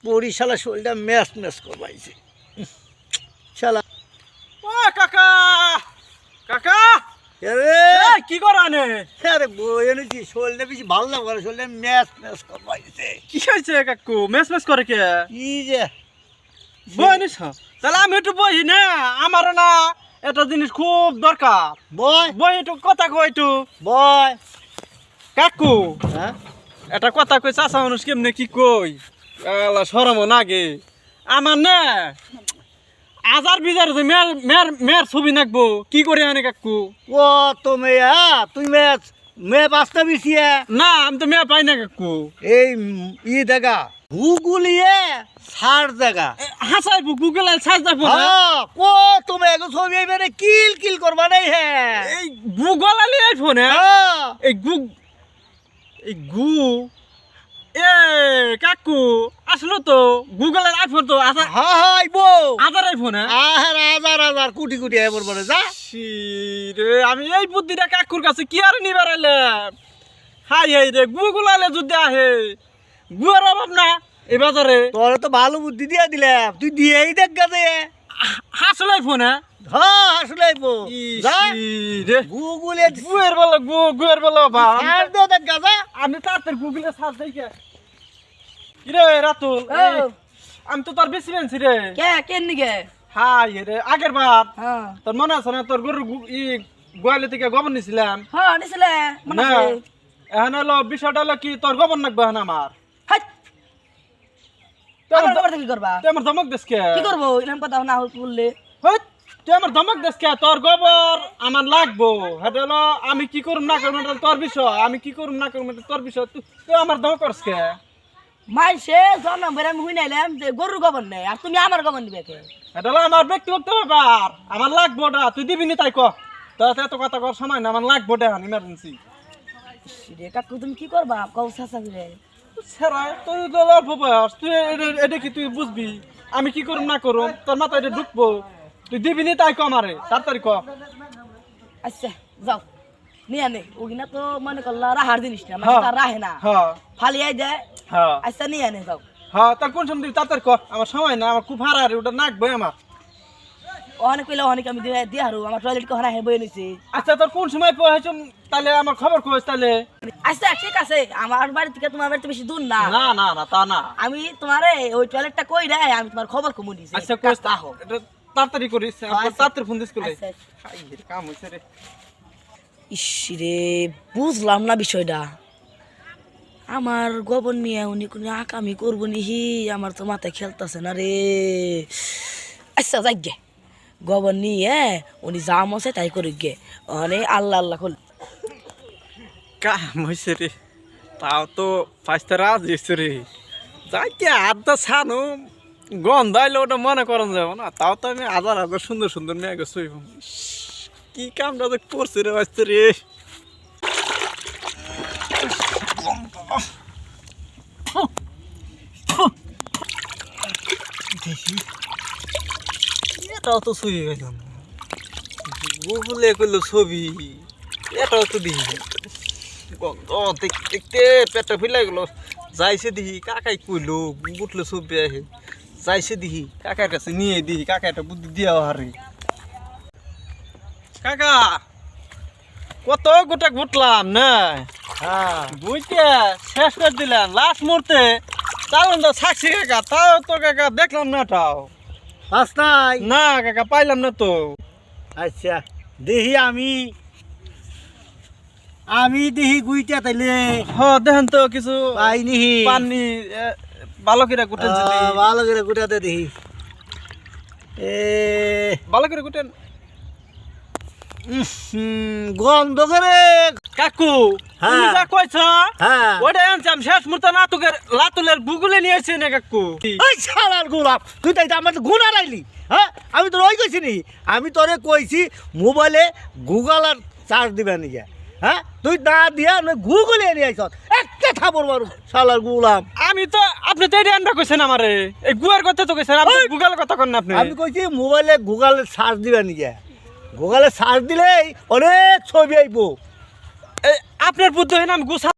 পরিশালা শরীরটা match match করবাইছে শালা। ও কাকা কাকা কি করানে? আরে বই এনেছি শরীরটা বেশি ভালো না করে, শরীরটা ম্যাচ ম্যাচ করবাইছে। কি হয়েছে কাকু? মেস মেস করে কে? কি যে বই নিস? তাহলে আমি একটু বই না, আমারও না একটা জিনিস খুব দরকার। বয় বই একটু কথা কই একটু। বয়। কাকু হ্যাঁ একটা কথা কই, চাষা মানুষ কেমনে কি কই সরম নাগে আমার না। আজার বিজার মেয়ের মেয়ের মেয়ের ছবি নাকবো কি করে আনে কাকু? ও তো মেয়া তুই ম্যাচ মেয়ে পাঁচটা বিছিয়ে না আমি তো মেয়ে পাই না কাকু। এই ই দেখা গুগলিয়ে সার দেখা হাসাইবো গুগল সার্চ দেখবো না। ও তুমি এগো ছবি এবারে কিল কিল করবা নাই। হ্যাঁ এই গুগল আলি আইফোন এই গু এ কাকু আসলো তো গুগলের আইফোন তো আধার হাইবো আধার আইফোন। আর হাজার হাজার কোটি কোটি আইবর বলে যা। রে আমি এই বুদ্ধিটা কাকুর কাছে কি আর নিবার এলাম? হাই হাই রে গুগল আলে যদি আহে গুয়ার অভাব না এই বাজারে। তোর তো ভালো বুদ্ধি দিয়ে দিলাম, তুই দিয়েই দেখ গাছে। আসলে আইফোন হ্যাঁ আসলে আইবো যা রে গুগলে গুয়ের বলো গুয়ের বলো বা সার দে দেখ গাছে। আমি তাড়াতাড়ি গুগলে সার্চ দেই কে রে রাতুল। আমি তো তোর বেশি বেনছি রে। কে কেন নিগে? হাই রে আগের বার হ্যাঁ তোর মনে আছে না তোর গরুর গোয়ালি থেকে গোবর নিছিলাম হ্যাঁ নিছিলে মনে না? আছে? এখন হলো বিষয়টা হলো কি তোর গোবর নাকবে এখন আমার। হাই তুই আমার আমার খবর কি করবা? তুই আমার ধমক দিস কে? কি করবো এরকম কথা না বললে? হই, তুই আমার ধমক দিস কে? তোর গোবর আমার লাগবো, এটা হলো আমি কি করুম না করুম এটা তোর বিষয়। আমি কি করুম না করুম এটা তোর বিষয়। তুই আমার ধমক করস কে? মাইসে জন্ম বেড়ে আমি হুই নাইলাম যে গরুর গোবর নেই আর তুমি আমার গোবর নিবে কে? এটা হলো আমার ব্যক্তিগত ব্যাপার, আমার লাগবো ওটা। তুই দিবি নি তাই ক, তোর এত কথা কর সময় না, আমার লাগবো ওটা ইমার্জেন্সি। রে কাকু তুমি কি করবা কও চাচা রে? সেরাই তুই তো অল্প বয়স, তুই এটা কি তুই বুঝবি আমি কি করুম না করুম? তোর মাথায় এটা ঢুকবো, তুই দিবি নি তাই ক আমারে তাড়াতাড়ি ক। আচ্ছা যাও নিয়ে নে ওগিনা তো মনে করলা রাহার জিনিস না মানে হ্যাঁ। তার রাহে না হ্যাঁ ফালিয়াই দেয়। হ্যাঁ আচ্ছা নিয়ে নে যাও। হ্যাঁ তার কোন সময় দিবি তাড়াতাড়ি ক, আমার সময় না, আমার খুব হারারে ওটা নাকবো আমার। অনেক কইলে অনেক আমি দিয়ে হারু আমার টয়লেট কখনো হে বই নিছি। আচ্ছা তোর কোন সময় পৌঁছ তাহলে আমার খবর কইস তাহলে। আচ্ছা ঠিক আছে আমার বাড়ি থেকে তোমার বাড়িতে বেশি দূর না। না না না তা না। আমি তোমারে ওই টয়লেটটা কই রে আমি তোমার খবর কমু দিছি। আচ্ছা কইস আহো এটা তাড়াতাড়ি করিস, আচ্ছা। তাড়াতাড়ি ফোন দিস করে। আচ্ছা। হাই রে কাম হইছে রে। ইস রে বুঝলাম না বিষয়টা। আমার গোবর নিয়ে উনি কোনো আকামি করবো নিহি আমার তো মাথায় খেলতেছে না রে। আচ্ছা যাই গে গোবর নিয়ে উনি যা মশে তাই করি গে অনে আল্লাহ আল্লাহ করল। কাম হইছে রে, তাও তো পাঁচটা রাজ হয়েছে রে। যাই কি আধা ছানো গন্ধ আইলে ওটা মনে করেন যাব না, তাও তো আমি হাজার হাজার সুন্দর সুন্দর মেয়ে গেছি। কি কামটা তো করছে রে বাঁচতে রে। এটাও তো ছবি গেলাম গুগলে করলো ছবি, এটাও তো দিই গন্ধ দেখতে দেখতে পেটটা ফুলাই গেল। যাইছে দিহি কাকাই কইলো বুটলো ছবি আহে, যাইছে দিহি কাকার কাছে নিয়ে দিহি কাকা একটা বুদ্ধি দিয়া হারে। কাকা কত গোটা ঘুটলাম না, হ্যাঁ বুঝতে শেষ করে দিলাম লাস্ট মুহূর্তে চালান তো সাক্ষী কাকা, তাও তো কাকা দেখলাম না তাও পাস নাই। না কাকা পাইলাম না তো। আচ্ছা দেখি আমি দেখি গুইটা তাইলে হ দেখেন তো কিছু পাইনি। পানি ভালো করে গুটেন যদি। ভালো করে গুটাতে দেখি। এ ভালো করে গুটেন। গন্ধ করে কাকু হ্যাঁ। তুমি যা কইছ হ্যাঁ ওটা আনছাম শেষ মুহূর্তে লাতুলের বুগুলে নিয়েছে না কাকু। ওই শালার গোলাপ তুই তাই আমার তো গুণা রাইলি। হ্যাঁ আমি তোর ওই কইছি নি, আমি তোরে কইছি মোবাইলে গুগল আর চার্জ দিবে নাকি। হ্যাঁ তুই না দিয়া গুগলে নিয়ে আইস একটা থাপড় মারু শালার গোলাম। আমি তো আপনি তো এটা আনবা কইছেন আমারে, এই গুয়ার কথা তো কইছেন, আপনি গুগলের কথা কন না আপনি। আমি কইছি মোবাইলে গুগলে চার্জ দিবে নাকি। গুগলে চার্জ দিলেই অনেক ছবি আইব। আপনার বুদ্ধি হয় না আমি গুছা